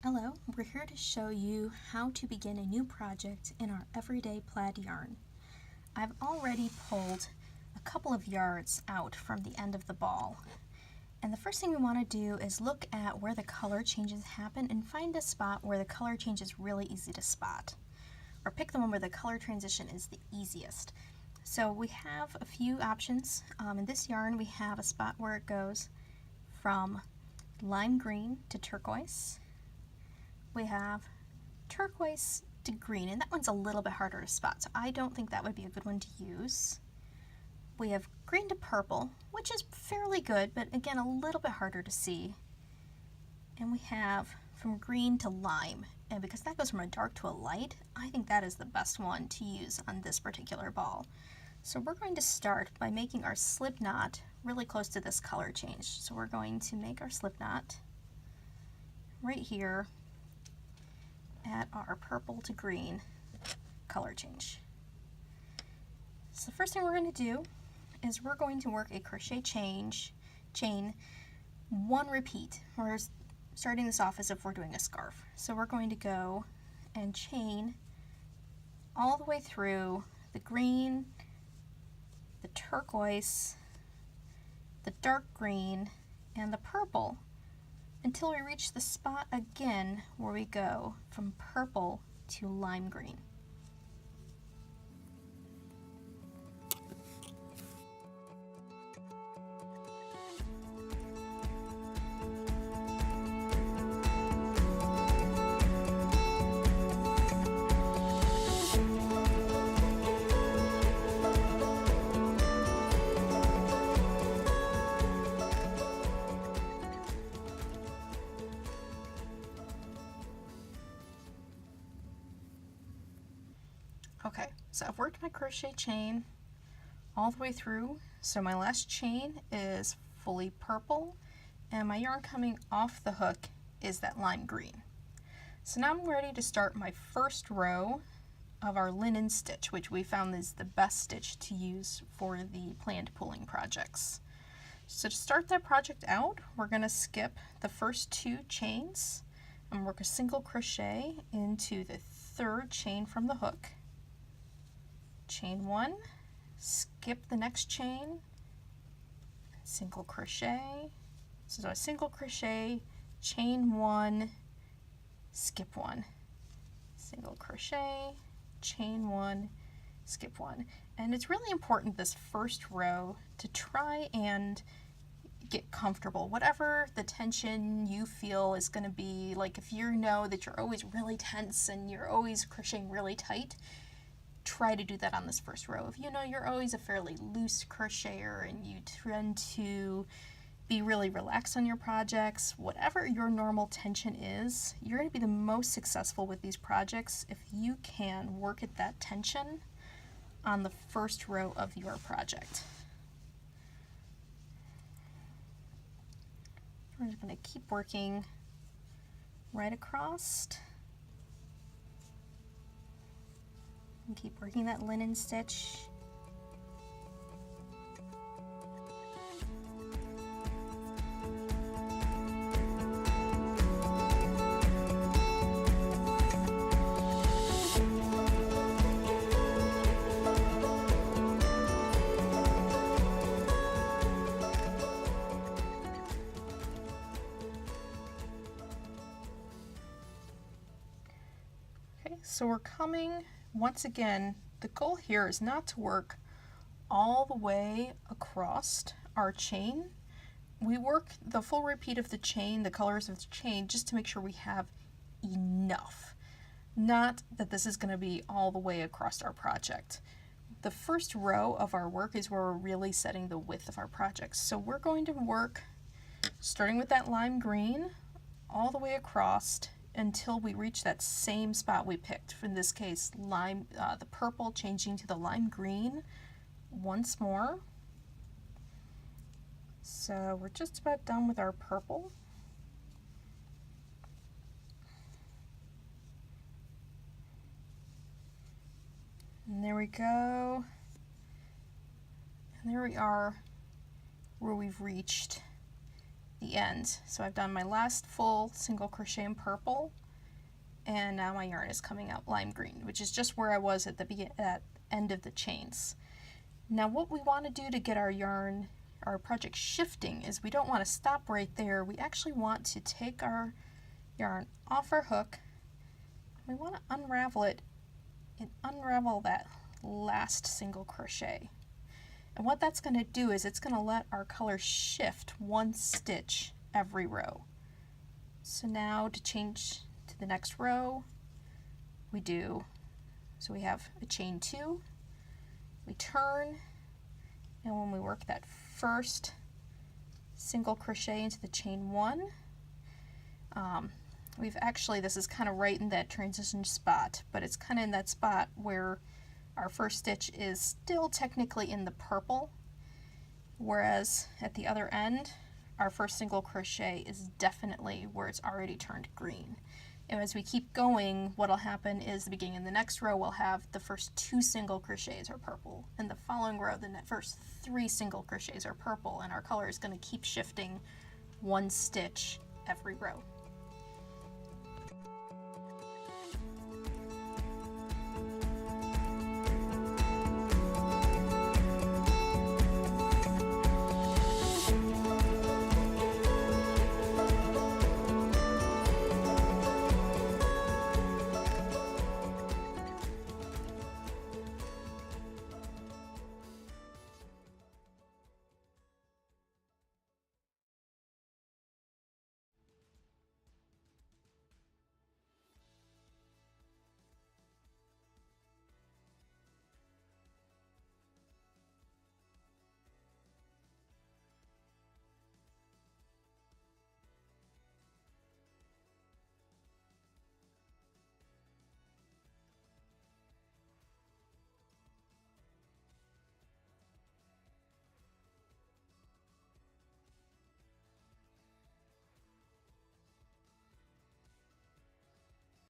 Hello, we're here to show you how to begin a new project in our Everyday Plaid yarn. I've already pulled a couple of yards out from the end of the ball. And the first thing we want to do is look at where the color changes happen and find a spot where the color change is really easy to spot. Or pick the one where the color transition is the easiest. So we have a few options. In this yarn we have a spot where it goes from lime green to turquoise. We have turquoise to green, and that one's a little bit harder to spot, so I don't think that would be a good one to use. We have green to purple, which is fairly good, but again, a little bit harder to see. And we have from green to lime, and because that goes from a dark to a light, I think that is the best one to use on this particular ball. So we're going to start by making our slip knot really close to this color change. So we're going to make our slip knot right here at our purple to green color change. So the first thing we're going to do is we're going to work a crochet chain, one repeat. We're starting this off as if we're doing a scarf. So we're going to go and chain all the way through the green, the turquoise, the dark green, and the purple, until we reach the spot again where we go from purple to lime green. Okay, so I've worked my crochet chain all the way through. So my last chain is fully purple, and my yarn coming off the hook is that lime green. So now I'm ready to start my first row of our linen stitch, which we found is the best stitch to use for the planned pulling projects. So to start that project out, we're going to skip the first two chains and work a single crochet into the third chain from the hook. Chain one, skip the next chain, single crochet, so a single crochet, chain one, skip one, single crochet, chain one, skip one. And it's really important this first row to try and get comfortable. Whatever the tension you feel is going to be, like if you know that you're always really tense and you're always crocheting really tight, try to do that on this first row. If you know you're always a fairly loose crocheter and you tend to be really relaxed on your projects, whatever your normal tension is, you're going to be the most successful with these projects if you can work at that tension on the first row of your project. We're just going to keep working right across. And keep working that linen stitch. Okay, so we're coming. Once again, the goal here is not to work all the way across our chain. We work the full repeat of the chain, the colors of the chain, just to make sure we have enough. Not that this is going to be all the way across our project. The first row of our work is where we're really setting the width of our project. So we're going to work starting with that lime green all the way across until we reach that same spot we picked. In this case, the purple changing to the lime green once more. So we're just about done with our purple. And there we go. And there we are where we've reached the end. So I've done my last full single crochet in purple, and now my yarn is coming out lime green, which is just where I was at the end of the chains. Now what we want to do to get our project shifting is we don't want to stop right there. We actually want to take our yarn off our hook. We want to unravel it and unravel that last single crochet. And what that's going to do is it's going to let our color shift one stitch every row. So now to change to the next row, we have a chain 2, we turn, and when we work that first single crochet into the chain 1, this is kind of right in that transition spot, but it's kind of in that spot where our first stitch is still technically in the purple, whereas at the other end, our first single crochet is definitely where it's already turned green. And as we keep going, what'll happen is the beginning of the next row will have the first 2 single crochets are purple, and the following row, the first 3 single crochets are purple, and our color is going to keep shifting one stitch every row.